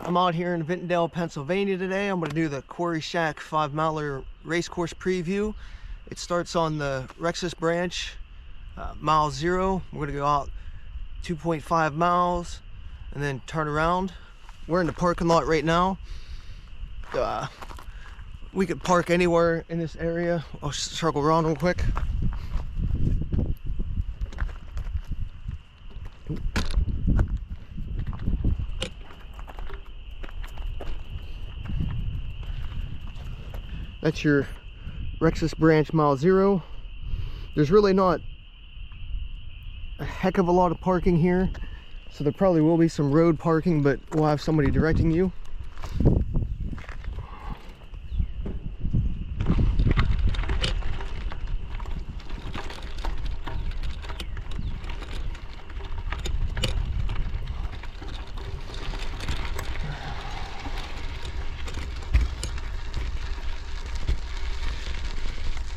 I'm out here in Vintondale, Pennsylvania today. I'm going to do the Quarry Shack 5-miler race course preview. It starts on the Rexus branch, mile 0. We're going to go out 2.5 miles and then turn around. We're in the parking lot right now. We could park anywhere in this area. I'll circle around real quick. That's your Rexus branch, mile 0. There's really not a heck of a lot of parking here, so there probably will be some road parking, but we'll have somebody directing you.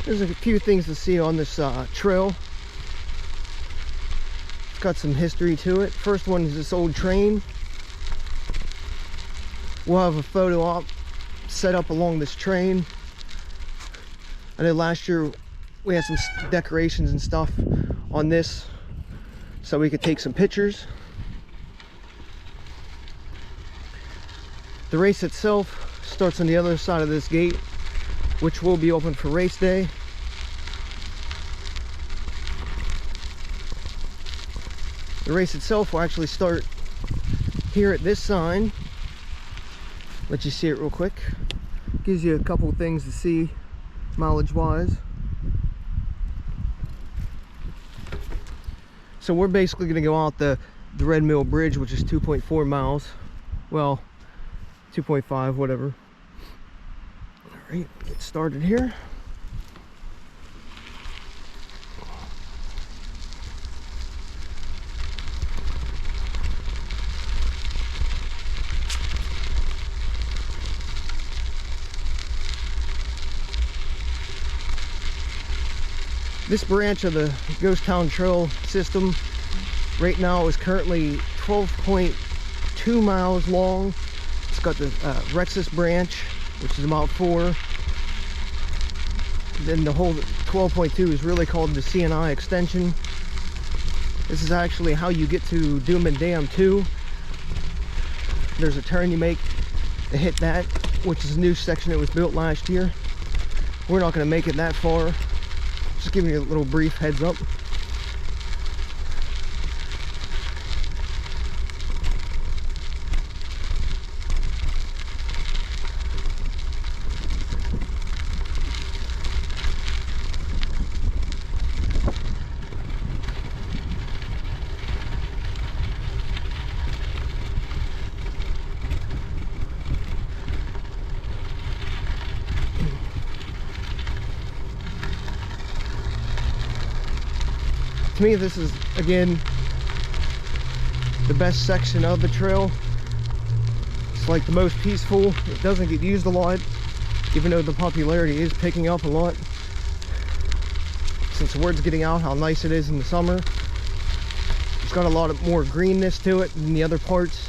There's a few things to see on this trail. It's got some history to it. First one is this old train. We'll have a photo op set up along this train. I know last year we had some decorations and stuff on this so we could take some pictures. The race itself starts on the other side of this gate, which will be open for race day. The race itself will actually start here at this sign. Let you see it real quick. Gives you a couple things to see mileage wise. So we're basically going to go out the Red Mill Bridge, which is 2.4 miles. Well, 2.5, whatever. Alright, get started here. This branch of the Ghost Town Trail system right now is currently 12.2 miles long. It's got the Rexus branch, which is about 4. Then the whole 12.2 is really called the CNI extension. This is actually how you get to Doom and Dam 2. There's a turn you make to hit that, which is a new section that was built last year. We're not going to make it that far. Just giving you a little brief heads up. To me, this is, again, the best section of the trail. It's like the most peaceful. It doesn't get used a lot, even though the popularity is picking up a lot. Since the word's getting out how nice it is in the summer. It's got a lot of more greenness to it than the other parts.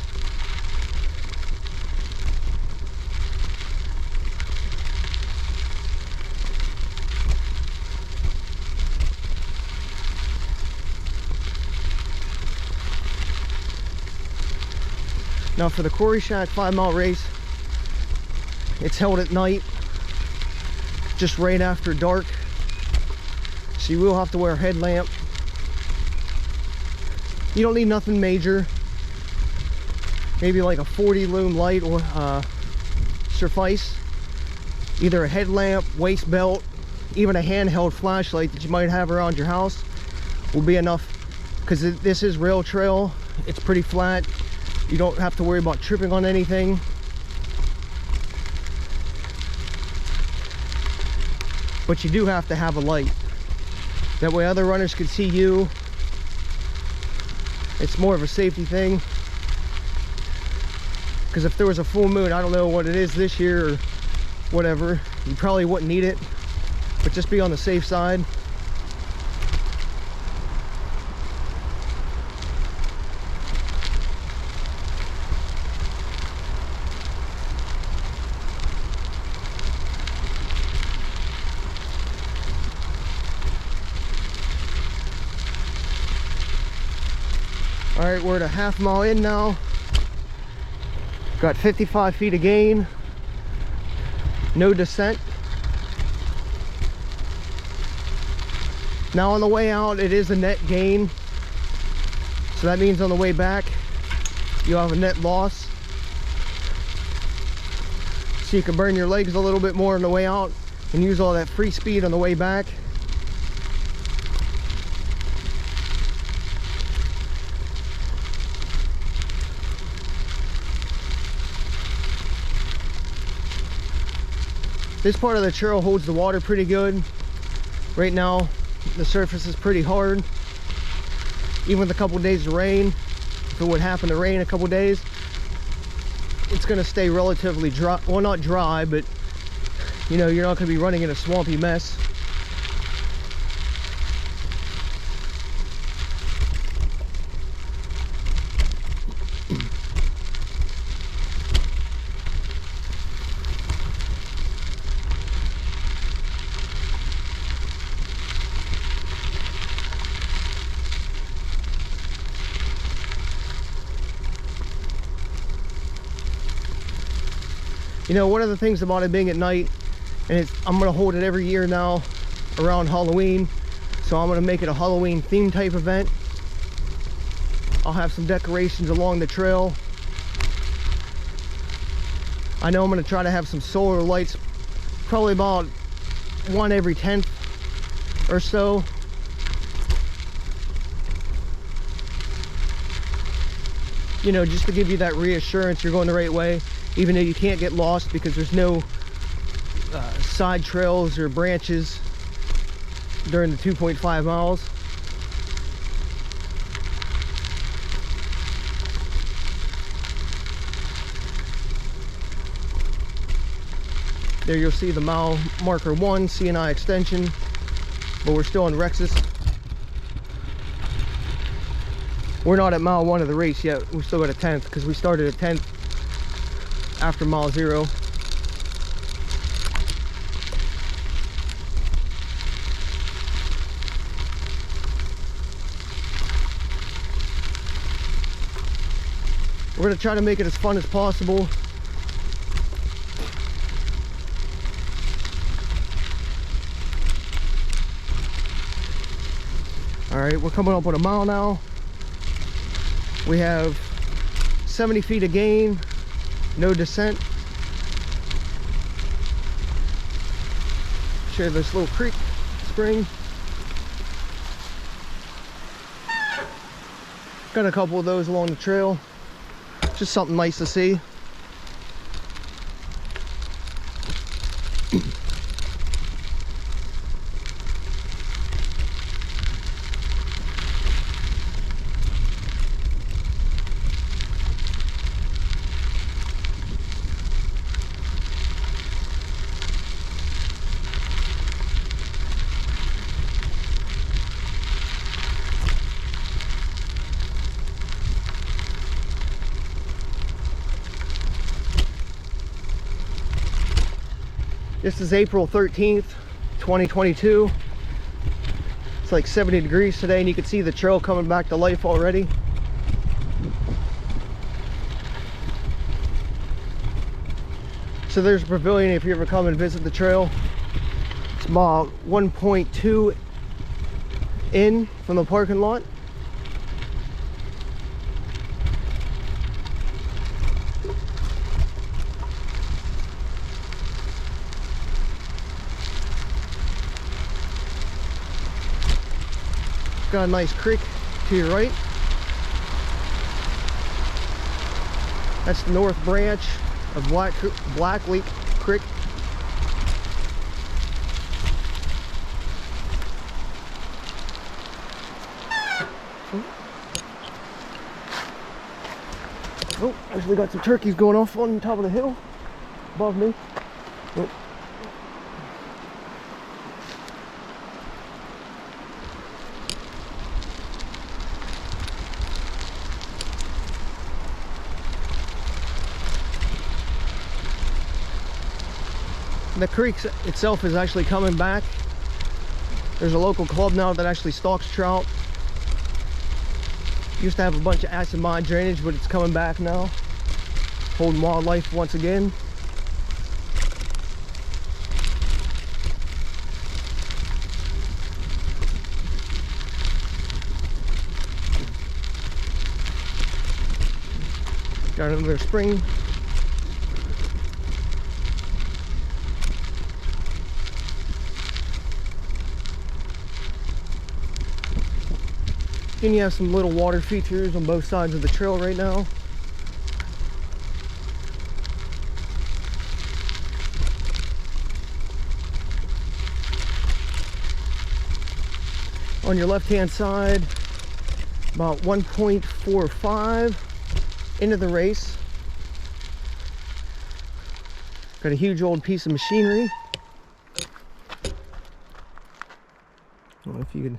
Now for the Quarry Shack 5-mile race, it's held at night, just right after dark. So you will have to wear a headlamp. You don't need nothing major. Maybe like a 40 lume light will suffice. Either a headlamp, waist belt, even a handheld flashlight that you might have around your house will be enough, because this is rail trail. It's pretty flat. You don't have to worry about tripping on anything. But you do have to have a light. That way other runners can see you. It's more of a safety thing. Because if there was a full moon, I don't know what it is this year or whatever, you probably wouldn't need it. But just be on the safe side. All right, we're at a half-mile in now. Got 55 feet of gain. No descent. Now on the way out, it is a net gain. So that means on the way back, you have a net loss. So you can burn your legs a little bit more on the way out and use all that free speed on the way back. This part of the trail holds the water pretty good. Right now, the surface is pretty hard. Even with a couple days of rain, if it would happen to rain a couple days, it's going to stay relatively dry. Well, not dry, but you know, you're not going to be running in a swampy mess. You know, one of the things about it being at night, and I'm going to hold it every year now around Halloween, so I'm going to make it a Halloween theme type event. I'll have some decorations along the trail. I know I'm going to try to have some solar lights, probably about one every 10th or so. You know, just to give you that reassurance you're going the right way, even though you can't get lost because there's no side trails or branches during the 2.5 miles. There you'll see the mile marker 1 CNI extension, but we're still on Rexus. We're not at mile 1 of the race yet. We still got a 10th because we started at 10th after mile 0. We're going to try to make it as fun as possible. All right, we're coming up on a mile now. We have 70 feet of gain, no descent. Show you this little creek spring. Got a couple of those along the trail. Just something nice to see. This is April 13th, 2022. It's like 70 degrees today and you can see the trail coming back to life already. So there's a pavilion if you ever come and visit the trail. It's about 1.2 in from the parking lot. Got a nice creek to your right. That's the north branch of Black Leak Creek. Oh, actually got some turkeys going off on top of the hill above me. Oh. The creek itself is actually coming back. There's a local club now that actually stocks trout. Used to have a bunch of acid mine drainage, but it's coming back now. Holding wildlife once again. Got another spring. Then you have some little water features on both sides of the trail right now. On your left-hand side, about 1.45 into the race. Got a huge old piece of machinery. I don't know if you can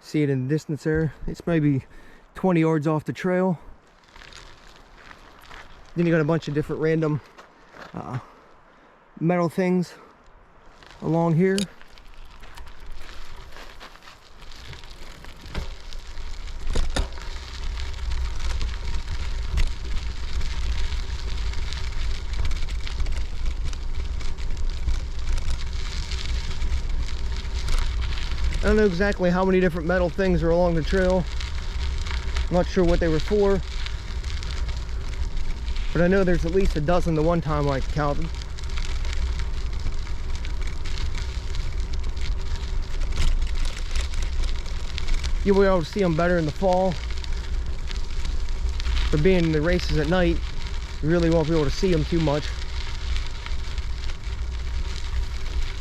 see it in the distance there. It's maybe 20 yards off the trail. Then you got a bunch of different random metal things along here. I don't know exactly how many different metal things are along the trail. I'm not sure what they were for, but I know there's at least a dozen the one time I counted. You'll be able to see them better in the fall. But being in the races at night, you really won't be able to see them too much.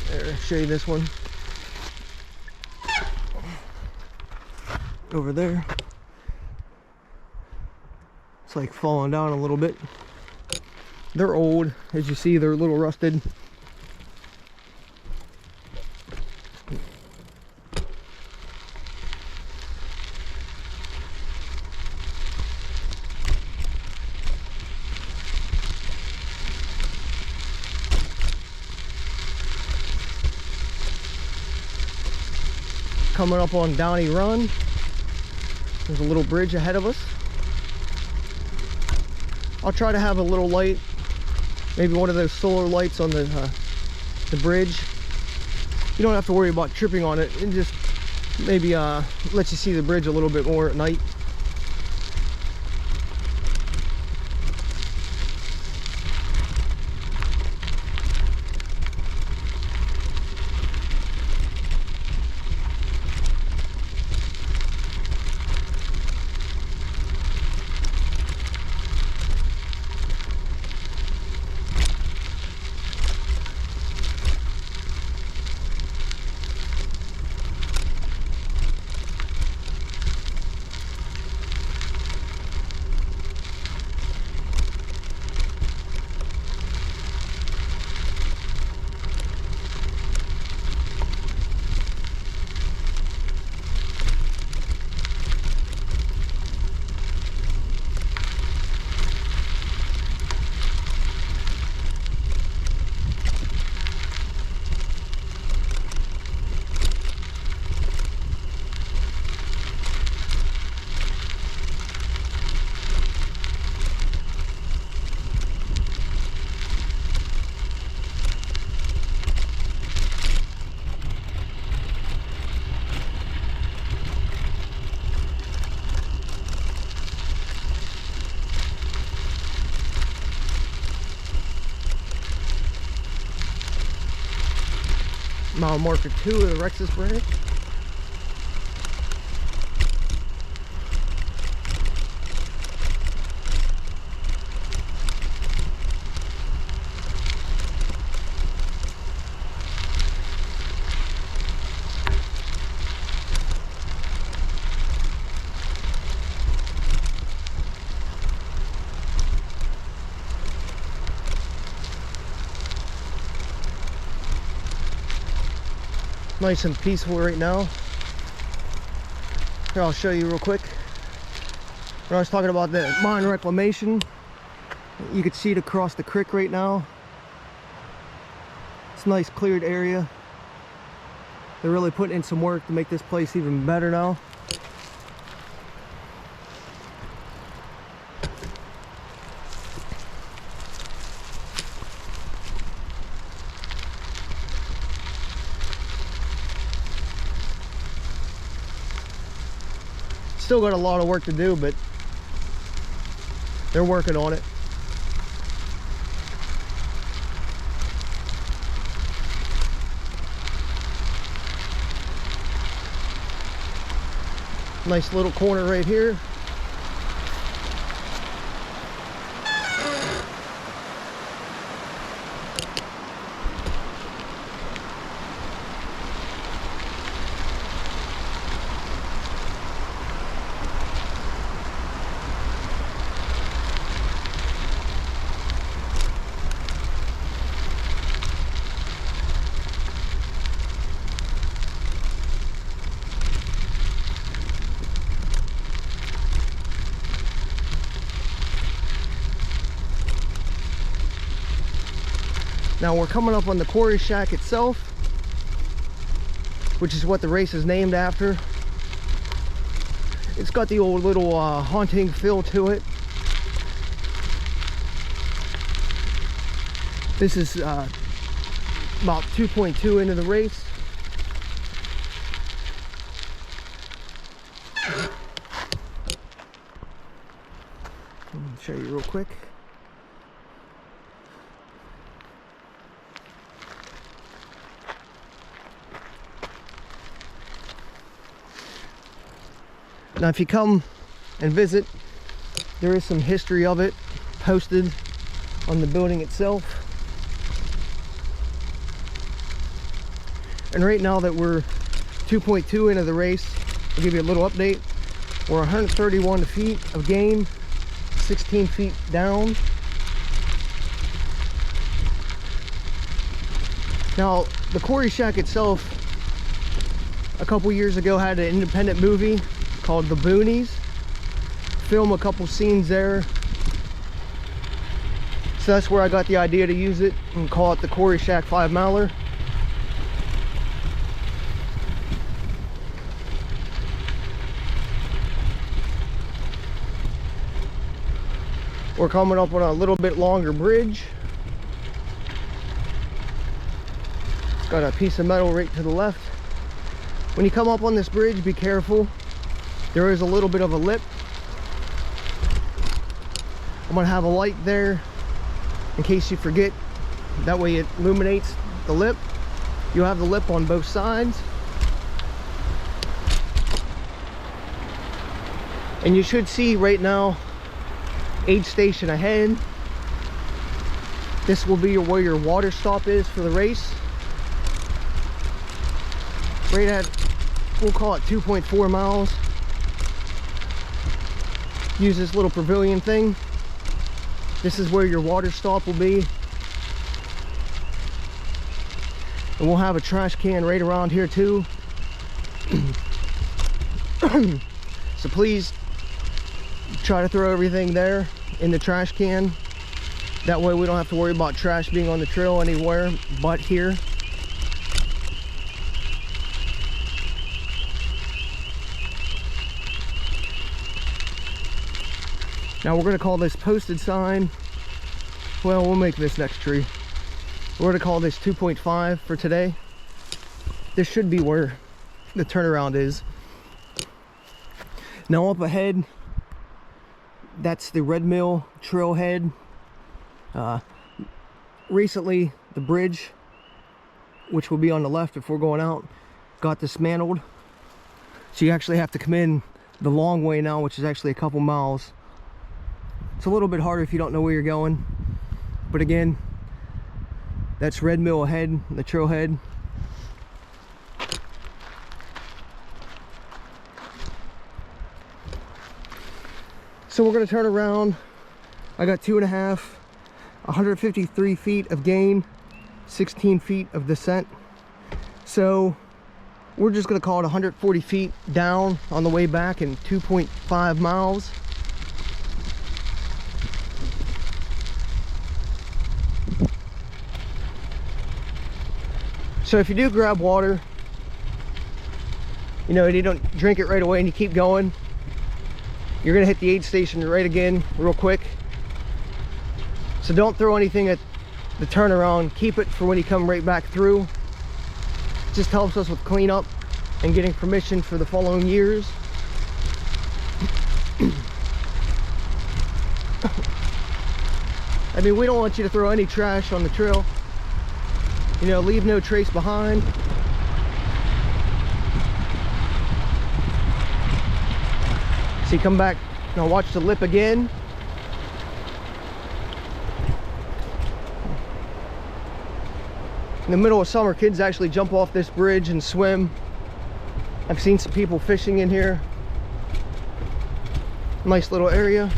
There, show you this one. Over there, it's like falling down a little bit. They're old, as you see. They're a little rusted. Coming up on Downey Run. There's a little bridge ahead of us. I'll try to have a little light, maybe one of those solar lights on the bridge. You don't have to worry about tripping on it, and just maybe let you see the bridge a little bit more at night. Mile marker 2 of the Rex's branch. Nice and peaceful right now. Here, I'll show you real quick. When I was talking about the mine reclamation, you can see it across the creek right now. It's a nice cleared area. They're really putting in some work to make this place even better now. still got a lot of work to do, but they're working on it. Nice little corner right here. Now we're coming up on the Quarry shack itself, which is what the race is named after. It's got the old little haunting feel to it. This is about 2.2 into the race. Let me show you real quick. Now if you come and visit, there is some history of it posted on the building itself. And right now that we're 2.2 into the race, I'll give you a little update. We're 131 feet of gain, 16 feet down. Now the Quarry shack itself, a couple years ago, had an independent movie called The Boonies. Film a couple scenes there. So that's where I got the idea to use it and call it the Quarry Shack 5 miler. We're coming up on a little bit longer bridge. It's got a piece of metal right to the left. When you come up on this bridge, be careful. There is a little bit of a lip. I'm gonna have a light there in case you forget. That way it illuminates the lip. You'll have the lip on both sides. And you should see right now, aid station ahead. This will be where your water stop is for the race. Right at, we'll call it 2.4 miles. Use this little pavilion thing. This is where your water stop will be. And we'll have a trash can right around here too. So please try to throw everything there in the trash can. That way we don't have to worry about trash being on the trail anywhere but here. Now we're going to call this posted sign, well, we'll make this next tree. We're going to call this 2.5 for today. This should be where the turnaround is. Now up ahead, that's the Red Mill trailhead. Recently, the bridge, which will be on the left if we're going out, got dismantled. So you actually have to come in the long way now, which is actually a couple miles. It's a little bit harder if you don't know where you're going. But again, that's Red Mill ahead, the trailhead. So we're gonna turn around. I got 2.5, 153 feet of gain, 16 feet of descent. So we're just gonna call it 140 feet down on the way back and 2.5 miles. So if you do grab water, you know, and you don't drink it right away and you keep going, you're gonna hit the aid station right again real quick. So don't throw anything at the turnaround. Keep it for when you come right back through. It just helps us with cleanup and getting permission for the following years. I mean, we don't want you to throw any trash on the trail. You know, leave no trace behind. See, come back, now watch the lip again. In the middle of summer, kids actually jump off this bridge and swim. I've seen some people fishing in here. Nice little area.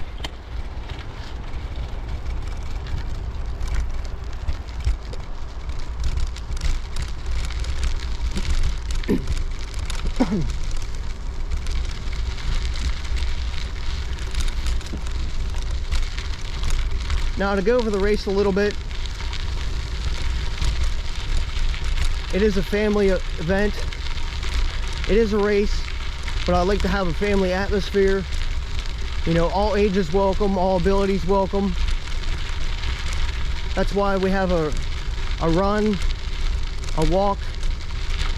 Now, to go over the race a little bit, it is a family event. It is a race, but I like to have a family atmosphere. You know, all ages welcome, all abilities welcome. That's why we have a run, a walk,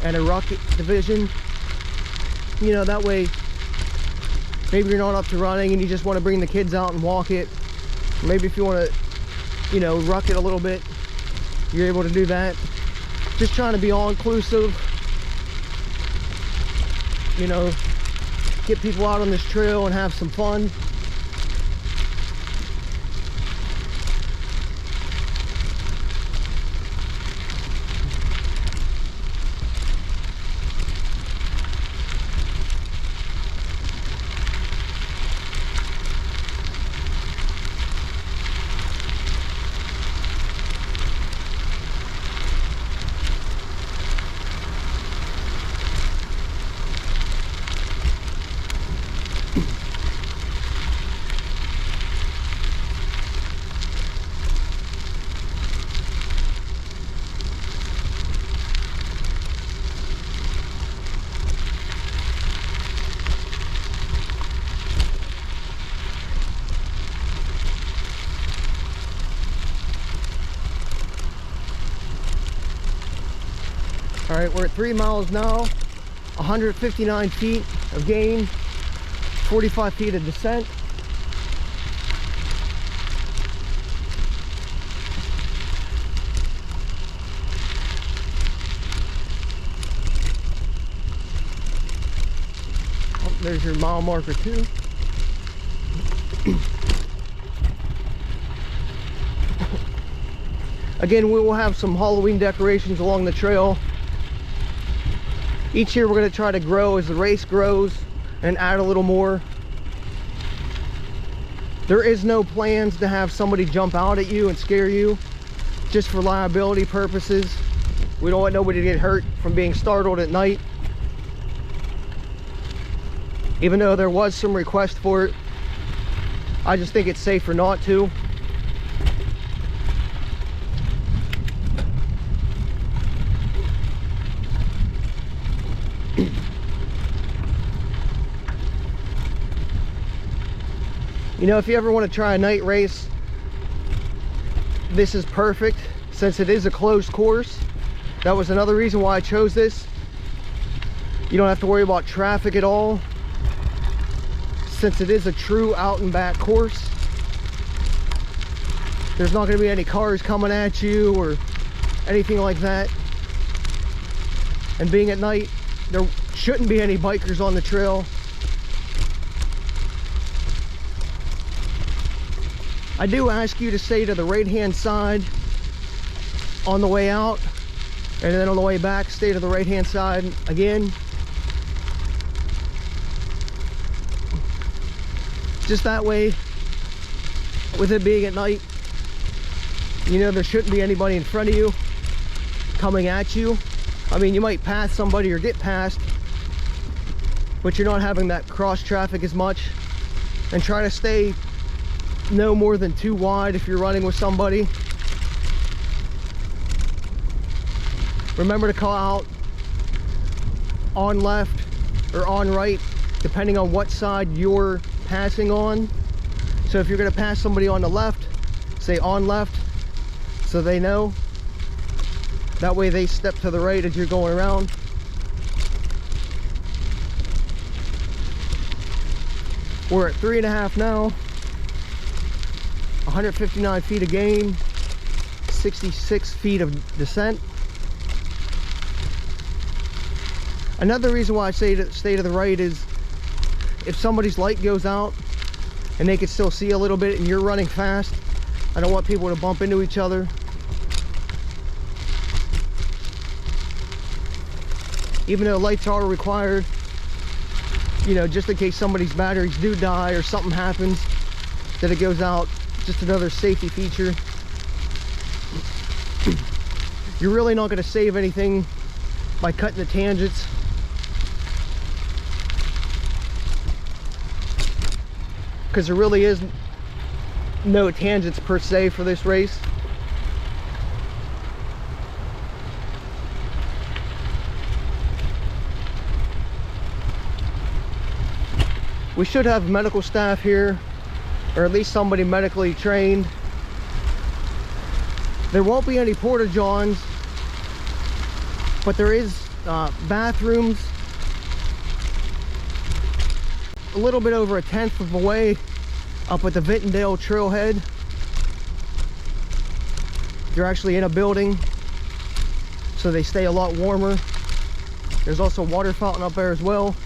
and a ruck division. You know, that way, maybe you're not up to running and you just want to bring the kids out and walk it. Maybe if you want to, you know, ruck it a little bit, you're able to do that. Just trying to be all inclusive. You know, get people out on this trail and have some fun. All right, we're at 3 miles now, 159 feet of gain, 45 feet of descent. Oh, there's your mile marker too. Again, we will have some Halloween decorations along the trail. Each year we're going to try to grow as the race grows and add a little more. There is no plans to have somebody jump out at you and scare you, just for liability purposes. We don't want nobody to get hurt from being startled at night. Even though there was some request for it, I just think it's safer not to. You know, if you ever want to try a night race, this is perfect since it is a closed course. That was another reason why I chose this. You don't have to worry about traffic at all since it is a true out and back course. There's not going to be any cars coming at you or anything like that. And being at night, there shouldn't be any bikers on the trail. I do ask you to stay to the right hand side on the way out, and then on the way back stay to the right hand side again. Just that way, with it being at night, you know, there shouldn't be anybody in front of you coming at you. I mean, you might pass somebody or get passed, but you're not having that cross traffic as much. And try to stay no more than 2 wide if you're running with somebody. Remember to call out on left or on right, depending on what side you're passing on. So if you're going to pass somebody on the left, say on left, so they know. That way they step to the right as you're going around. We're at 3.5 now. 159 feet of gain, 66 feet of descent. Another reason why I say to stay to the right is if somebody's light goes out and they can still see a little bit and you're running fast, I don't want people to bump into each other. Even though lights are required, you know, just in case somebody's batteries do die or something happens, that it goes out. Just another safety feature. You're really not going to save anything by cutting the tangents. Because there really is no tangents per se for this race. We should have medical staff here, or at least somebody medically trained. There won't be any porta johns, but there is bathrooms a little bit over 1/10 of a way up at the Vittendale trailhead. They're actually in a building, so they stay a lot warmer. There's also a water fountain up there as well.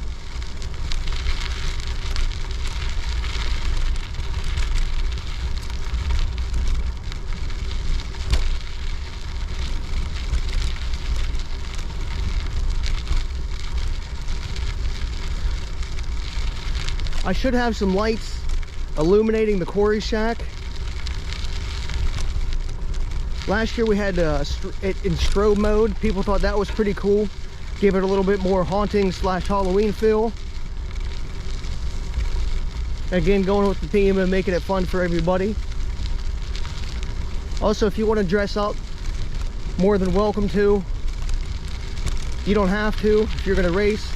I should have some lights illuminating the quarry shack. Last year we had it in strobe mode. People thought that was pretty cool. Gave it a little bit more haunting / Halloween feel. Again, going with the theme and making it fun for everybody. Also, if you want to dress up, more than welcome to. You don't have to if you're going to race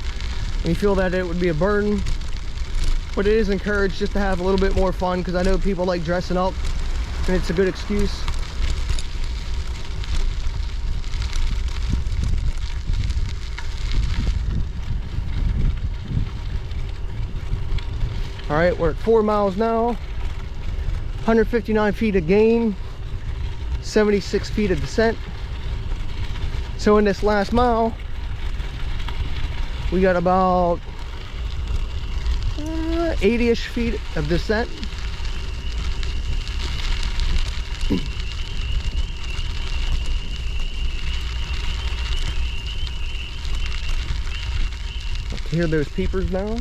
and you feel that it would be a burden. But it is encouraged just to have a little bit more fun, because I know people like dressing up and it's a good excuse. All right, we're at 4 miles now, 159 feet of gain, 76 feet of descent. So in this last mile, we got about 80-ish feet of descent. I can hear those peepers now.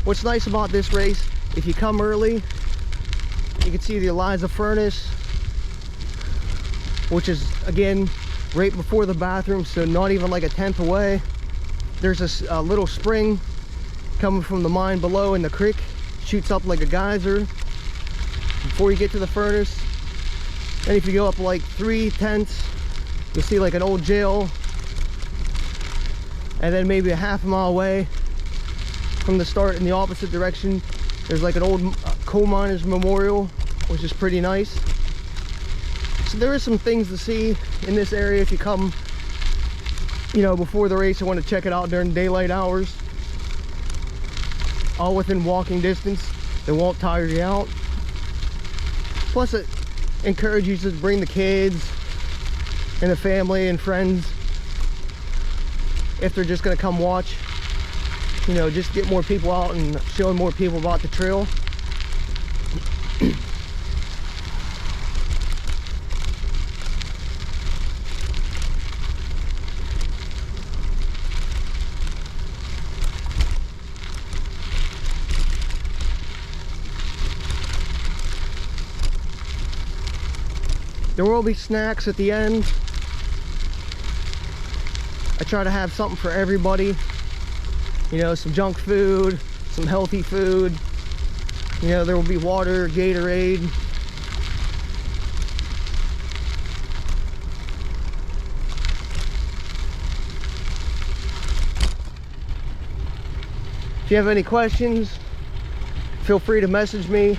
What's nice about this race, if you come early, you can see the Eliza furnace, which is again right before the bathroom, so not even like 1/10 away. There's a little spring coming from the mine below in the creek, shoots up like a geyser before you get to the furnace. And if you go up like 3/10, you'll see like an old jail, and then maybe a half a mile away from the start in the opposite direction, there's like an old coal miners memorial, which is pretty nice. So there is some things to see in this area if you come, you know, before the race and want to check it out during daylight hours. All within walking distance. They won't tire you out. Plus it encourages you to bring the kids and the family and friends if they're just going to come watch. You know, just get more people out and showing more people about the trail. There will be snacks at the end. I try to have something for everybody. You know, some junk food, some healthy food. You know, there will be water, Gatorade. If you have any questions, feel free to message me.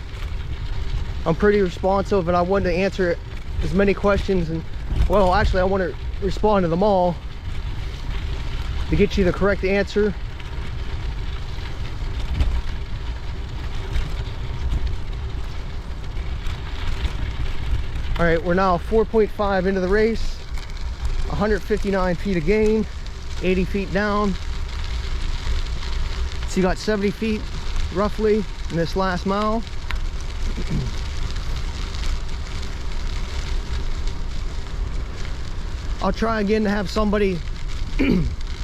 I'm pretty responsive and I want to answer as many questions and Well, actually, I want to respond to them all to get you the correct answer. All right, we're now 4.5 into the race, 159 feet of gain, 80 feet down. So you got 70 feet roughly in this last mile. I'll try again to have somebody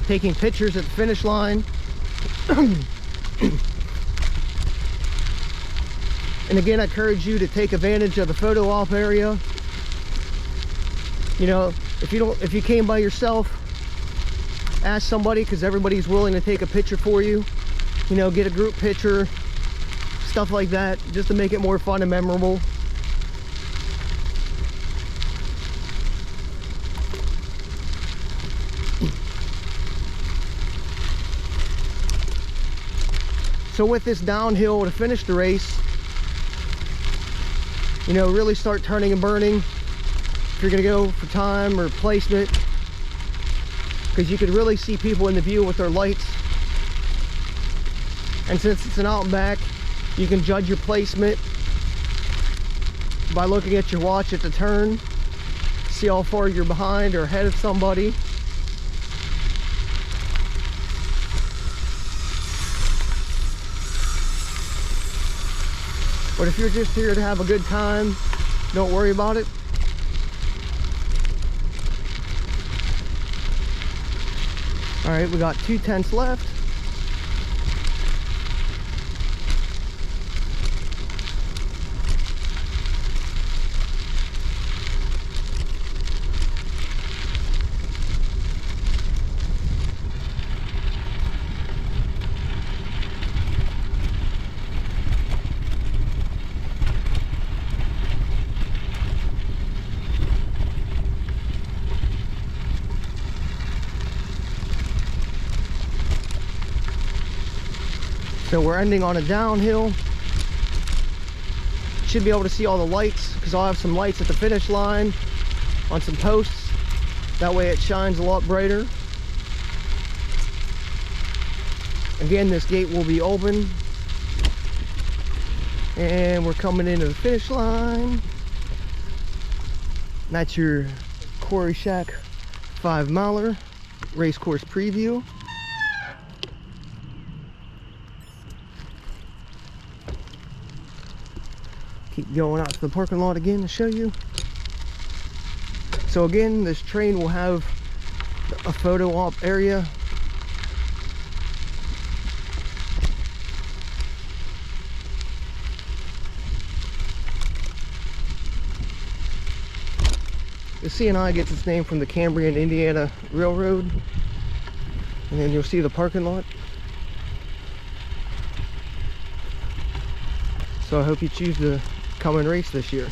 taking pictures at the finish line. And again, I encourage you to take advantage of the photo op area. You know, if you came by yourself, ask somebody, because everybody's willing to take a picture for you. You know, get a group picture, stuff like that, just to make it more fun and memorable. So with this downhill to finish the race, you know, really start turning and burning if you're gonna go for time or placement, because you could really see people in the view with their lights. And since it's an out and back, you can judge your placement by looking at your watch at the turn, see how far you're behind or ahead of somebody. But if you're just here to have a good time, don't worry about it. All right, we got 2/10 left. So we're ending on a downhill. Should be able to see all the lights, because I'll have some lights at the finish line on some posts. That way it shines a lot brighter. Again, this gate will be open. And we're coming into the finish line. That's your Quarry Shack 5-miler race course preview. Keep going out to the parking lot again to show you. So again, this train will have a photo op area. The C&I gets its name from the Cambrian, Indiana Railroad. And then you'll see the parking lot. So I hope you choose to come and race this year.